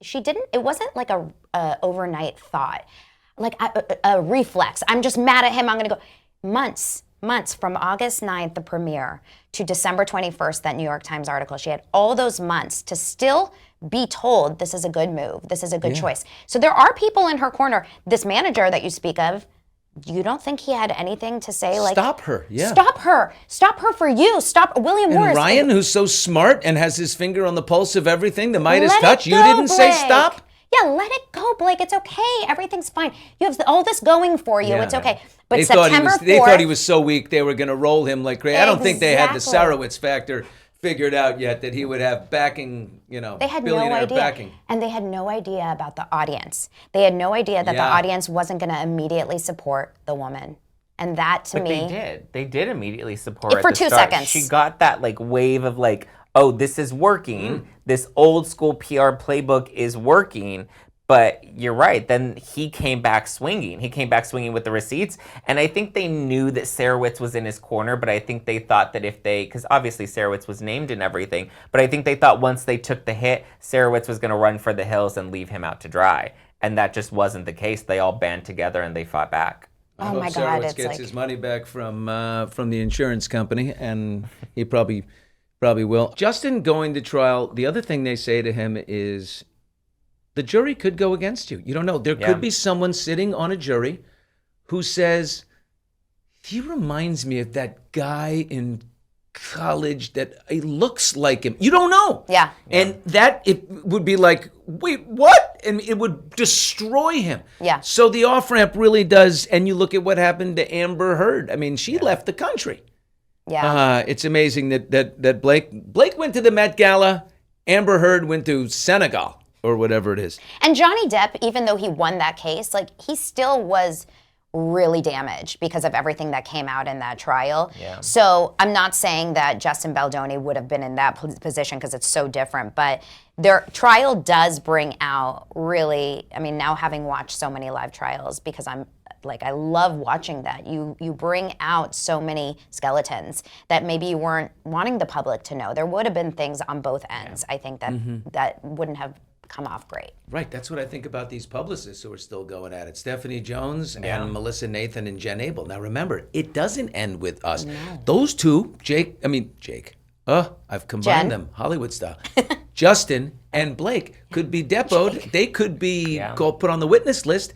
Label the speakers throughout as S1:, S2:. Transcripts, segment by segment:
S1: she didn't, it wasn't like a overnight thought, like a reflex. I'm just mad at him. I'm going to go. Months from August 9th, the premiere, to December 21st, that New York Times article. She had all those months to still be told this is a good move. This is a good choice. So there are people in her corner. This manager that you speak of, you don't think he had anything to say? Like,
S2: stop her. Yeah.
S1: Stop her for you. Stop William Morris.
S2: And Ryan, who's so smart and has his finger on the pulse of everything, the Midas touch, you
S1: go,
S2: didn't say
S1: Blake.
S2: stop?
S1: Yeah, let it go, Blake. It's okay. Everything's fine. You have all this going for you.
S2: Yeah.
S1: It's okay. But
S2: They
S1: September 4th...
S2: They thought he was so weak they were going to roll him like crazy. I don't think they had the
S1: Exactly.
S2: Sarowitz factor figured out yet, that he would have backing,
S1: They had no
S2: billionaire
S1: idea.
S2: backing.
S1: And they had no idea about the audience. They had no idea that the audience wasn't going to immediately support the woman. And that, to me...
S3: But they did. They did immediately support her
S1: for
S3: at the
S1: 2
S3: start.
S1: seconds.
S3: She got that like wave of like, oh, this is working. This old school PR playbook is working. But you're right. Then he came back swinging. He came back swinging with the receipts. And I think they knew that Sarowitz was in his corner, but I think they thought that because obviously Sarowitz was named and everything, but I think they thought once they took the hit, Sarowitz was going to run for the hills and leave him out to dry. And that just wasn't the case. They all band together and they fought back.
S2: I
S1: Oh
S2: hope
S1: my God,
S2: Sarowitz
S1: it's
S2: gets
S1: like...
S2: his money back from the insurance company, and he probably will. Justin going to trial, the other thing they say to him is, the jury could go against you. You don't know. There could be someone sitting on a jury who says, he reminds me of that guy in college that he looks like him. You don't know.
S1: Yeah.
S2: And that it would be like, wait, what? And it would destroy him.
S1: Yeah.
S2: So the off-ramp really does, and you look at what happened to Amber Heard. I mean, she left the country.
S1: Yeah.
S2: It's amazing that Blake went to the Met Gala, Amber Heard went to Senegal, or whatever it is.
S1: And Johnny Depp, even though he won that case, like, he still was really damaged because of everything that came out in that trial.
S3: Yeah.
S1: So I'm not saying that Justin Baldoni would have been in that position because it's so different, but their trial does bring out really, I mean, now having watched so many live trials, because I love watching that. You bring out so many skeletons that maybe you weren't wanting the public to know. There would have been things on both ends. I think that that wouldn't have come off great.
S2: Right, that's what I think about these publicists who are still going at it. Stephanie Jones and Melissa Nathan and Jen Abel. Now remember, it doesn't end with us.
S1: No.
S2: Those two, Jake. I've combined them, Hollywood style. Justin and Blake could be depoted. They could be put on the witness list,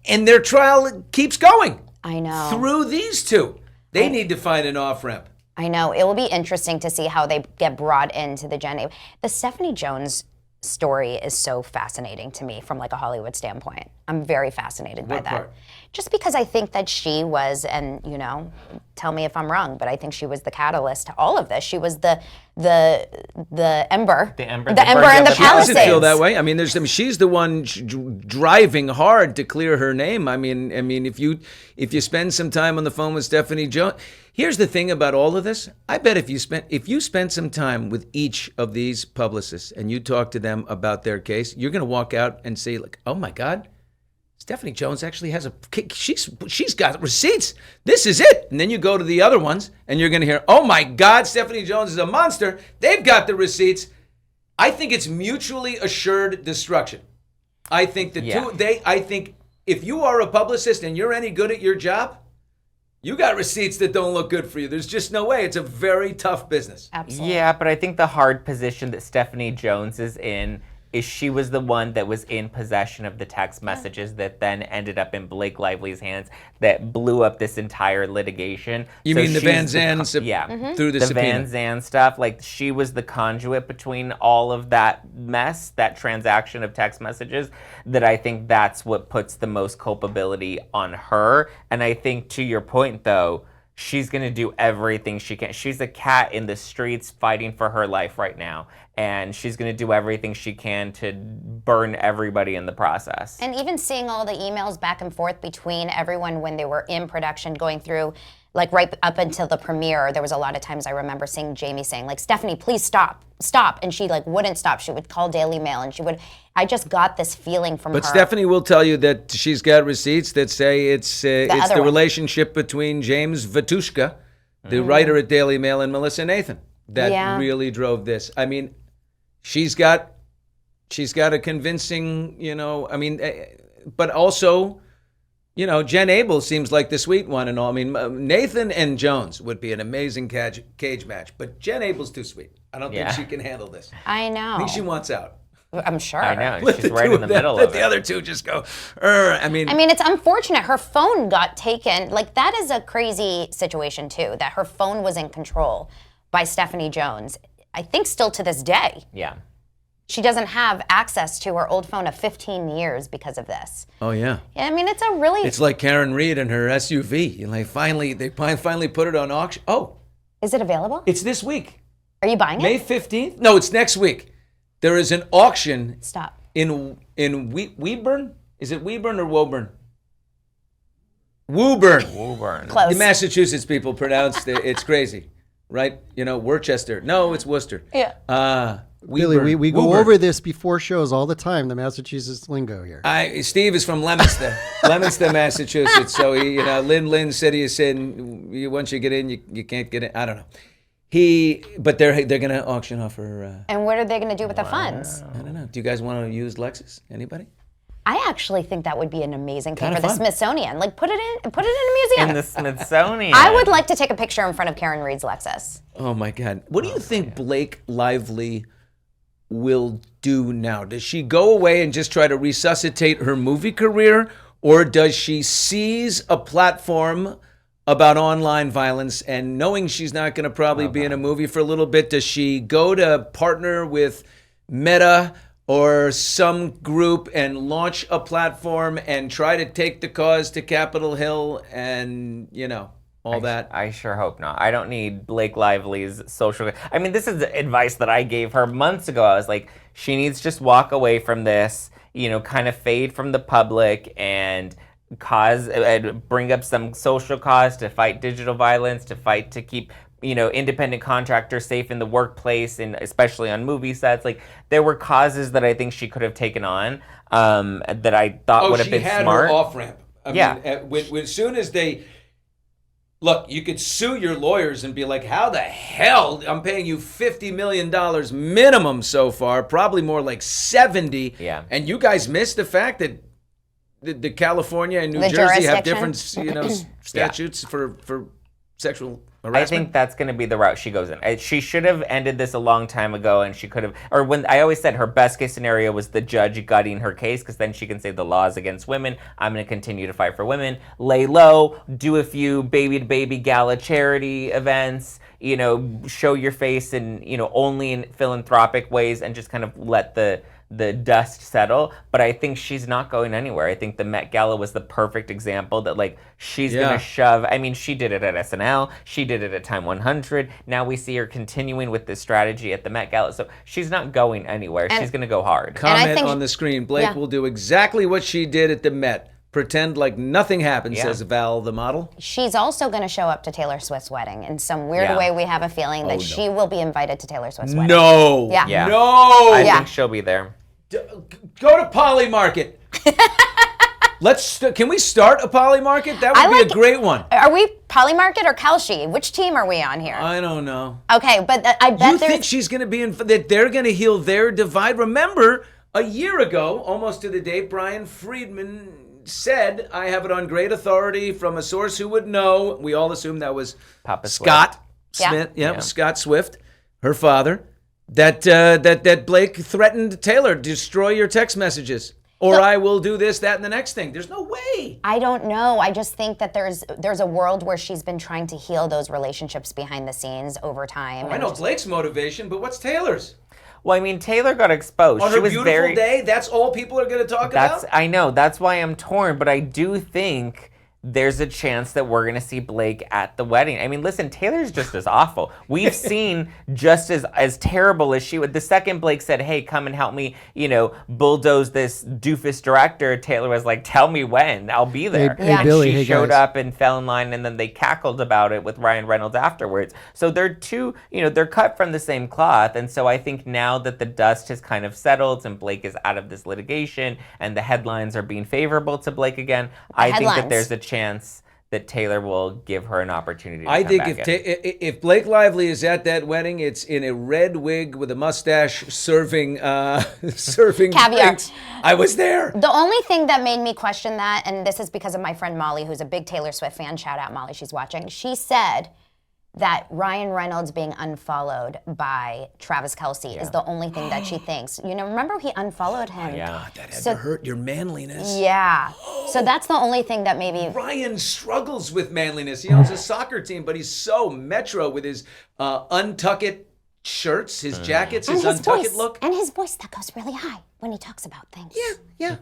S2: and their trial keeps going.
S1: I know.
S2: Through these two. They need to find an off-ramp.
S1: I know. It will be interesting to see how they get brought into the Jen Abel. The Stephanie Jones story is so fascinating to me from like a Hollywood standpoint. I'm very fascinated by
S2: What
S1: that.
S2: part?
S1: Just because I think that she was, and you know, tell me if I'm wrong, but I think she was the catalyst to all of this. She was the ember.
S3: The ember
S1: and
S3: that burned down
S1: the
S3: the
S2: She doesn't
S1: Palisades.
S2: feel that way. I mean, she's the one driving hard to clear her name. I mean, if you spend some time on the phone with Stephanie Jones, here's the thing about all of this. I bet if you spent some time with each of these publicists and you talk to them about their case, you're going to walk out and say, like, oh my God, Stephanie Jones actually has she's got receipts. This is it. And then you go to the other ones and you're going to hear, oh my God, Stephanie Jones is a monster. They've got the receipts. I think it's mutually assured destruction. I think I think if you are a publicist and you're any good at your job, you got receipts that don't look good for you. There's just no way. It's a very tough business.
S1: Absolutely.
S3: Yeah, but I think the hard position that Stephanie Jones is in is she was the one that was in possession of the text messages that then ended up in Blake Lively's hands that blew up this entire litigation.
S2: You
S3: So
S2: mean the
S3: she's
S2: Van Zandt through the
S3: the
S2: subpoena?
S3: Van Zandt stuff, like she was the conduit between all of that mess, that transaction of text messages, that I think that's what puts the most culpability on her. And I think to your point though, she's going to do everything she can. She's a cat in the streets fighting for her life right now. And she's going to do everything she can to burn everybody in the process.
S1: And even seeing all the emails back and forth between everyone when they were in production going through, like right up until the premiere, there was a lot of times I remember seeing Jamie saying, like, Stephanie, please stop. And she like wouldn't stop. She would call Daily Mail and I just got this feeling from her.
S2: But Stephanie will tell you that she's got receipts that say it's the
S1: one.
S2: relationship between James Vatushka, the writer at Daily Mail, and Melissa Nathan that really drove this. I mean, she's got She's got a convincing, but also, Jen Abel seems like the sweet one and all. I mean, Nathan and Jones would be an amazing cage match, but Jen Abel's too sweet. I don't think she can handle this.
S1: I know.
S2: I think she wants out.
S1: I'm sure.
S3: I know.
S2: Let
S3: She's
S2: the
S3: right
S2: two
S3: in the
S2: of them-
S3: middle
S2: let
S3: of
S2: the
S3: it.
S2: other two just go. I mean,
S1: it's unfortunate. Her phone got taken. Like, that is a crazy situation, too, that her phone was in control by Stephanie Jones. I think still to this day.
S3: Yeah.
S1: She doesn't have access to her old phone of 15 years because of this.
S2: oh yeah.
S1: I mean, it's a really...
S2: It's like Karen Reed and her SUV. They finally put it on auction. Oh,
S1: Is it available?
S2: it's this week.
S1: Are you buying it?
S2: May 15th? No, it's next week. There is an auction
S1: Stop.
S2: in Woburn. Is it Woburn or Woburn? Woburn.
S3: Woburn.
S1: Close.
S2: The Massachusetts people pronounced it. It's crazy, right? Worcester. No, it's Worcester.
S1: Yeah.
S4: Billy,
S2: Woburn.
S4: we go
S2: Woburn.
S4: over this before shows all the time, the Massachusetts lingo here.
S2: Steve is from Leominster, Massachusetts. So Lynn City is saying once you get in, you can't get in. I don't know. But they're going to auction off her.
S1: And what are they going to do with the funds?
S2: I don't know. Do you guys want to use Lexus? Anybody?
S1: I actually think that would be an amazing thing
S2: Kinda
S1: for the
S2: fun.
S1: Smithsonian. Like, put it in a museum.
S3: In the Smithsonian.
S1: I would like to take a picture in front of Karen Reed's Lexus.
S2: Oh my God! What do you think Blake Lively will do now? Does she go away and just try to resuscitate her movie career, or does she seize a platform about online violence and knowing she's not going to probably be in a movie for a little bit, does she go to partner with Meta or some group and launch a platform and try to take the cause to Capitol Hill and, all that?
S3: I sure hope not. I don't need Blake Lively's social... I mean, this is advice that I gave her months ago. I was like, she needs to just walk away from this, kind of fade from the public and bring up some social cause to fight digital violence, to keep independent contractors safe in the workplace and especially on movie sets. Like, there were causes that I think she could have taken on that I thought would have been
S2: she had
S3: smart.
S2: her off ramp.
S3: Yeah.
S2: As soon as they look, you could sue your lawyers and be like, "How the hell? I'm paying you $50 million minimum so far, probably more like 70.
S3: Yeah.
S2: And you guys missed the fact that the California and New
S1: The
S2: Jersey have
S1: jurisdiction.
S2: different statutes for sexual
S3: I
S2: harassment."
S3: think that's going to be the route she goes in. She should have ended this a long time ago, and she could have, or when I always said her best case scenario was the judge gutting her case, because then she can say the law is against women. I'm going to continue to fight for women. Lay low, do a few baby-to-baby gala charity events, show your face in, only in philanthropic ways, and just kind of let the dust settle. But I think she's not going anywhere. I think the Met Gala was the perfect example that, like, she's going to shove. I mean, she did it at SNL. She did it at Time 100. Now we see her continuing with this strategy at the Met Gala. So she's not going anywhere. She's going to go hard.
S2: Comment
S1: think-
S2: on the screen. Blake will do exactly what she did at the Met. Pretend like nothing happened, says Val, the model.
S1: She's also going to show up to Taylor Swift's wedding. In some weird way, we have a feeling that she will be invited to Taylor Swift's wedding.
S2: No.
S1: Yeah.
S3: Yeah.
S2: No.
S3: I think she'll be there.
S2: Go to Poly Market. Can we start a Poly Market? That would be a great one.
S1: Are we Polymarket or Kelshi? Which team are we on here?
S2: I don't know.
S1: Okay, but I bet
S2: You
S1: there's...
S2: think she's going to be that they're going to heal their divide? Remember, a year ago, almost to the date, Brian Friedman said, "I have it on great authority from a source who would know." We all assumed that was
S3: Papa
S2: Scott Smith. Yeah, Scott Swift, her father. That Blake threatened Taylor, "Destroy your text messages, or I will do this, that, and the next thing." There's no way.
S1: I don't know. I just think that there's a world where she's been trying to heal those relationships behind the scenes over time.
S2: I know Blake's motivation, but what's Taylor's?
S3: Well, I mean, Taylor got exposed.
S2: On
S3: She
S2: her
S3: was
S2: beautiful
S3: very...
S2: day, that's all people are going to talk about?
S3: I know. That's why I'm torn. But I do think there's a chance that we're going to see Blake at the wedding. I mean, listen, Taylor's just as awful. We've seen just as terrible as she would. The second Blake said, "Hey, come and help me, bulldoze this doofus director," Taylor was like, "Tell me when. I'll be there."
S4: Hey,
S3: And
S4: Billy,
S3: she
S4: hey,
S3: showed
S4: guys.
S3: up and fell in line, and then they cackled about it with Ryan Reynolds afterwards. So they're they're cut from the same cloth. And so I think now that the dust has kind of settled and Blake is out of this litigation and the headlines are being favorable to Blake again, I think that
S1: headlines.
S3: there's a chance that Taylor will give her an opportunity to
S2: I
S3: come
S2: think
S3: back
S2: if Blake Lively is at that wedding, it's in a red wig with a mustache serving
S1: Caviar.
S2: drinks. I was there.
S1: The only thing that made me question that, and this is because of my friend Molly, who's a big Taylor Swift fan, shout out Molly, she's watching. She said that Ryan Reynolds being unfollowed by Travis Kelce is the only thing that she thinks. Remember he unfollowed him?
S3: Yeah.
S2: God, that had to hurt your manliness.
S1: Yeah. So that's the only thing that maybe...
S2: Ryan struggles with manliness. He owns a soccer team, but he's so metro with his untuck it shirts, his jackets, his untuck it look.
S1: And his voice that goes really high when he talks about things.
S2: Yeah.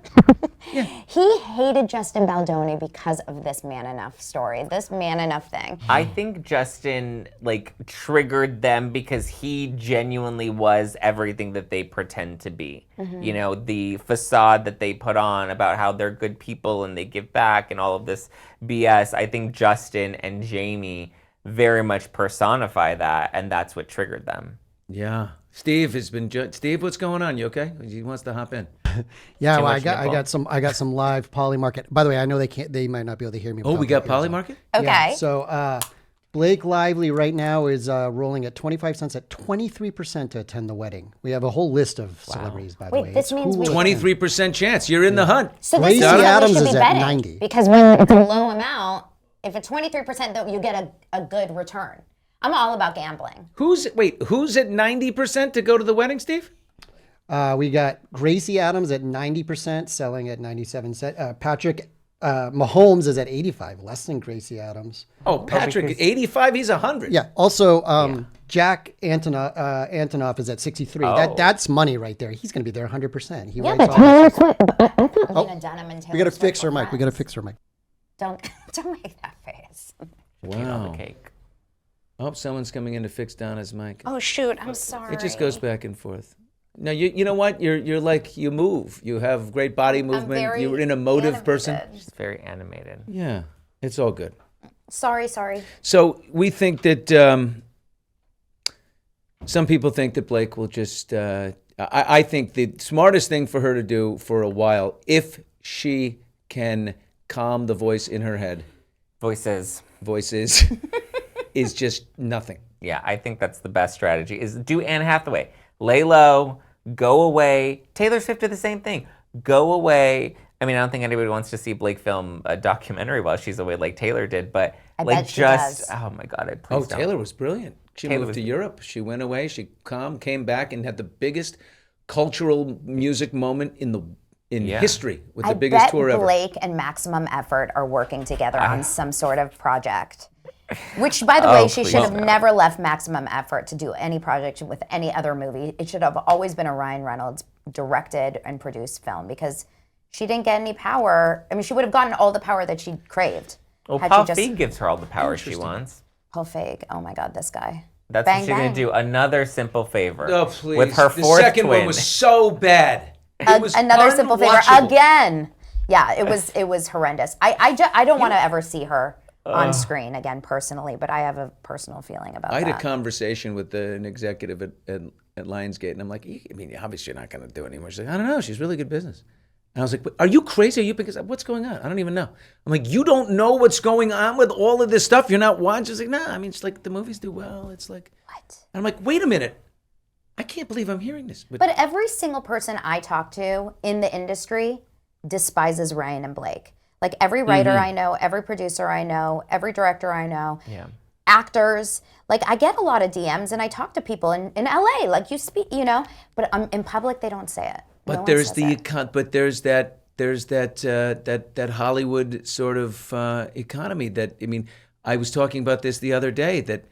S1: He hated Justin Baldoni because of this Man Enough story, this Man Enough thing.
S3: I think Justin triggered them because he genuinely was everything that they pretend to be. The facade that they put on about how they're good people and they give back and all of this BS. I think Justin and Jamie very much personify that, and that's what triggered them.
S2: Yeah. Steve has been. Steve, what's going on? You okay? He wants to hop in.
S4: Yeah,
S3: Too
S4: well,
S3: much
S4: I got some live Polymarket. By the way, I know they might not be able to hear me.
S2: Oh, we got
S4: Polymarket.
S2: Polymarket?
S1: Okay.
S4: Yeah, so Blake Lively right now is rolling at 25 cents at 23% to attend the wedding. We have a whole list of celebrities, by the
S1: Wait,
S4: way.
S1: this means we-
S2: 23% chance. You're in the hunt.
S1: So this
S4: Lacey
S1: is what
S4: Adams
S1: we should
S4: is
S1: be
S4: at
S1: betting.
S4: 90.
S1: Because when it's a low amount, if it's 23%, though, you get a good return. I'm all about gambling.
S2: Who's at 90% to go to the wedding, Steve?
S4: We got Gracie Adams at 90%, selling at 97 cents. Patrick Mahomes is at 85, less than Gracie Adams.
S2: Oh, Patrick, 85, he's 100.
S4: Yeah. Also, Jack Antonoff is at 63.
S3: Oh.
S4: That's money right there. He's going to be there 100%. He
S1: Yeah,
S4: writes
S1: but
S4: all
S1: Taylor
S4: this.
S1: Swift. I thought Lena Dunham and Taylor
S4: We got to
S1: Swift
S4: fix
S1: were
S4: her mic. We got to
S1: friends.
S4: fix her mic.
S1: Don't make that face.
S3: Eat all
S2: Wow.
S3: the cake.
S2: Oh, someone's coming in to fix Donna's mic.
S1: Oh shoot, I'm sorry.
S2: It just goes back and forth. No, you know what? You're like, you move. You have great body movement.
S1: very
S2: You're an emotive person.
S1: animated.
S3: It's very animated.
S2: Yeah, it's all good.
S1: Sorry.
S2: So we think that some people think that Blake will just. I think the smartest thing for her to do for a while, if she can calm the voice in her head,
S3: Voices.
S2: is just nothing.
S3: Yeah, I think that's the best strategy, is do Anne Hathaway. Lay low, go away. Taylor Swift did the same thing. Go away. I mean, I don't think anybody wants to see Blake film a documentary while she's away like Taylor did, but
S1: I
S3: like
S1: bet she does.
S3: oh my God,
S2: Oh,
S3: please don't.
S2: Taylor was brilliant. She
S3: Taylor
S2: moved
S3: was-
S2: to Europe. She went away. She came back, and had the biggest cultural music moment in history with the
S1: I
S2: biggest
S1: bet
S2: tour ever.
S1: Blake and Maximum Effort are working together on some sort of project. Which, by the way, she
S3: please
S1: should have
S3: no.
S1: never left Maximum Effort to do any project with any other movie. It should have always been a Ryan Reynolds directed and produced film, because she didn't get any power. I mean, she would have gotten all the power that she craved.
S3: Well,
S1: had
S3: Paul
S1: she just-
S3: Feig gives her all the power she wants.
S1: Paul Feig. Oh my God, this guy.
S3: That's
S1: Bang,
S3: what she's going
S1: bang.
S3: to do. Another simple favor.
S2: Oh, please.
S3: With her
S2: the
S3: fourth
S2: second
S3: twin.
S2: one was so bad. It was
S1: Another simple favor
S2: unwatchable.
S1: again. Yeah, it was horrendous. I don't want to ever see her on screen again personally, but I have a personal feeling about
S2: I
S1: that.
S2: had a conversation with an executive at Lionsgate, and I'm like, I mean, obviously you're not going to do it anymore. She's like, I don't know. She's really good business. And I was like, are you crazy? Are you, because what's going on? I don't even know. I'm like, you don't know what's going on with all of this stuff? You're not watching? She's like, nah, I mean, it's like the movies do well. It's like,
S1: What?
S2: And I'm like, wait a minute. I can't believe I'm hearing this.
S1: But every single person I talk to in the industry despises Ryan and Blake. Like every writer I know, every producer I know, every director I know, actors. Like I get a lot of DMs and I talk to people in LA. Like you speak, but in public they don't say it. No
S2: But
S1: one
S2: there's
S1: says it.
S2: there's that Hollywood sort of economy that, I mean, I was talking about this the other day, that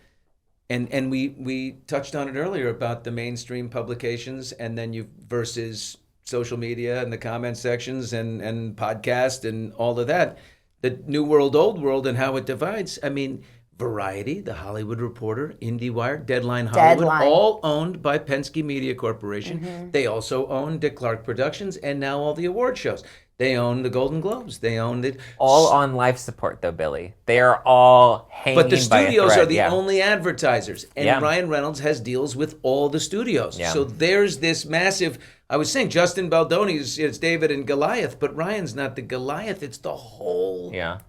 S2: and we touched on it earlier about the mainstream publications, and then you versus social media and the comment sections and podcast and all of that, the new world, old world, and how it divides. I mean, Variety, The Hollywood Reporter, IndieWire, Deadline Hollywood,
S1: Deadline.
S2: all owned by Penske Media Corporation. They also own Dick Clark Productions, and now all the award shows. They own the Golden Globes. They own it.
S3: All on life support, though, Billy. They are all hanging
S2: But the
S3: by a
S2: studios
S3: thread.
S2: are the only advertisers. And
S3: Yeah.
S2: Ryan Reynolds has deals with all the studios.
S3: Yeah.
S2: So there's this massive, I was saying Justin Baldoni's, it's David and Goliath, but Ryan's not the Goliath. It's the whole
S3: Yeah.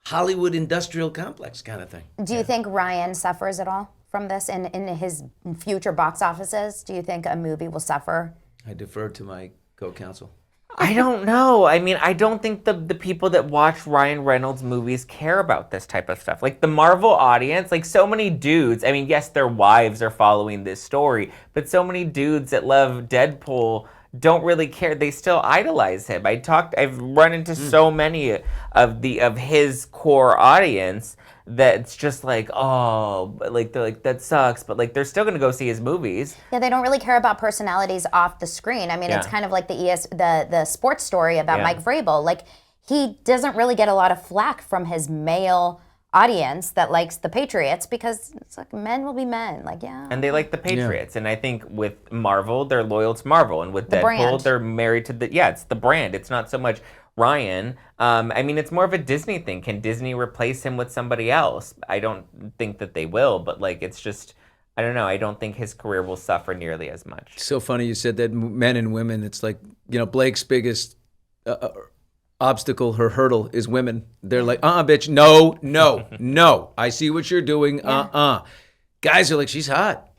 S2: Hollywood industrial complex kind of thing.
S1: Do you think Ryan suffers at all from this in his future box offices? Do you think a movie will suffer?
S2: I defer to my co-counsel.
S3: I don't know. I mean, I don't think the people that watch Ryan Reynolds movies care about this type of stuff. Like the Marvel audience, like so many dudes, I mean, yes, their wives are following this story, but so many dudes that love Deadpool don't really care. They still idolize him. I've run into so many of his core audience that's just like, oh, like they're like, that sucks, but like they're still gonna go see his movies.
S1: Yeah, they don't really care about personalities off the screen. I mean, it's kind of like the sports story about Mike Vrabel. Like he doesn't really get a lot of flack from his male audience that likes the Patriots because it's like men will be men. Like, yeah.
S3: And they like the Patriots. And I think with Marvel, they're loyal to Marvel. And with
S1: The
S3: Deadpool,
S1: brand.
S3: they're married to it's the brand. It's not so much Ryan. I mean, it's more of a Disney thing. Can Disney replace him with somebody else? I don't think that they will, but like, it's just, I don't know. I don't think his career will suffer nearly as much.
S2: So funny you said that men and women. It's like, Blake's biggest obstacle, her hurdle is women. They're like, bitch, no. I see what you're doing. Guys are like, she's hot.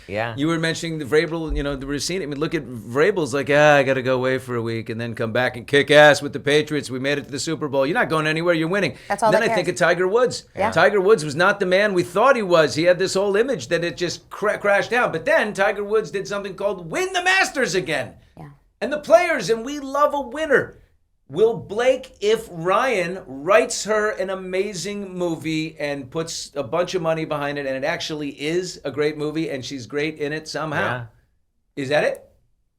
S3: Yeah.
S2: You were mentioning the Vrabel, the receipt. I mean, look at Vrabel's like, I got to go away for a week and then come back and kick ass with the Patriots. We made it to the Super Bowl. You're not going anywhere. You're winning.
S1: That's all
S2: and then
S1: that
S2: I think
S1: cares.
S2: of Tiger Woods.
S1: Yeah.
S2: Tiger Woods was not the man we thought he was. He had this whole image that it just crashed down. But then Tiger Woods did something called win the Masters again.
S1: Yeah.
S2: And the players, and we love a winner. Will Blake, if Ryan writes her an amazing movie and puts a bunch of money behind it, and it actually is a great movie, and she's great in it somehow, is that it?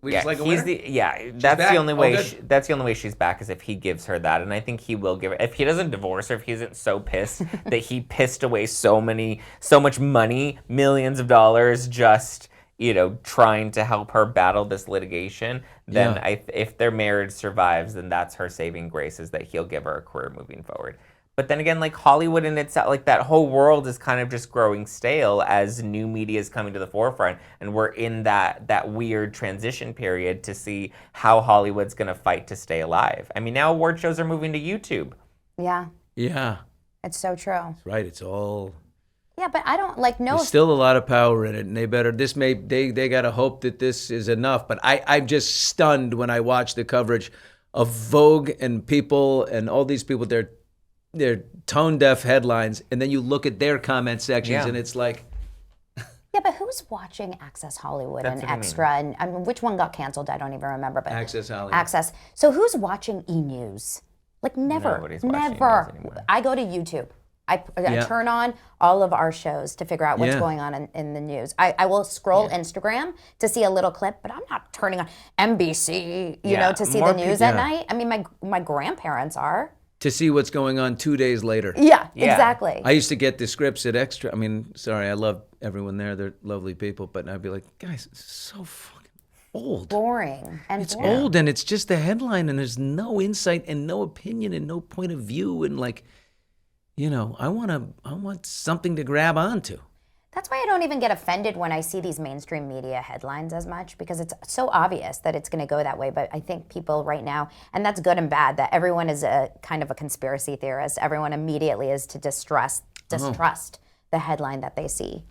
S2: We just like a winner?
S3: That's
S2: back?
S3: the only
S2: Oh,
S3: way.
S2: good.
S3: That's the only way she's back is if he gives her that, and I think he will give her. If he doesn't divorce her, if he isn't so pissed that he pissed away so much money, millions of dollars, just trying to help her battle this litigation, then if their marriage survives, then that's her saving grace, is that he'll give her a career moving forward. But then again, like Hollywood in itself, like that whole world is kind of just growing stale as new media is coming to the forefront, and we're in that weird transition period to see how Hollywood's going to fight to stay alive. I mean, now award shows are moving to YouTube.
S1: Yeah.
S2: Yeah.
S1: It's so true.
S2: Right. It's all...
S1: Yeah, but I don't no.
S2: There's still a lot of power in it, and they got to hope that this is enough. But I'm just stunned when I watch the coverage of Vogue and People and all these people. They're tone deaf headlines, and then you look at their comment sections, and it's like,
S1: Yeah, but who's watching Access Hollywood
S3: That's
S1: and
S3: what I mean.
S1: Extra? And I mean, which one got canceled? I don't even remember. But
S2: Access Hollywood.
S1: Access. So who's watching E News? Like never,
S3: Nobody's watching
S1: never.
S3: E! News anymore.
S1: I go to YouTube. I turn on all of our shows to figure out what's going on in the news. I will scroll Instagram to see a little clip, but I'm not turning on NBC, to see
S3: more
S1: the news at night. I mean, my grandparents are.
S2: To see what's going on 2 days later.
S1: Yeah,
S3: Yeah.
S1: exactly.
S2: I used to get the scripts at Extra. I mean, sorry, I love everyone there. They're lovely people. But I'd be like, guys, it's so fucking old.
S1: Boring and
S2: It's
S1: boring.
S2: old, and it's just the headline, and there's no insight and no opinion and no point of view. And like, I want something to grab onto.
S1: That's why I don't even get offended when I see these mainstream media headlines as much, because it's so obvious that it's going to go that way. But I think people right now, and that's good and bad, that everyone is a kind of a conspiracy theorist. Everyone immediately is to distrust the headline that they see.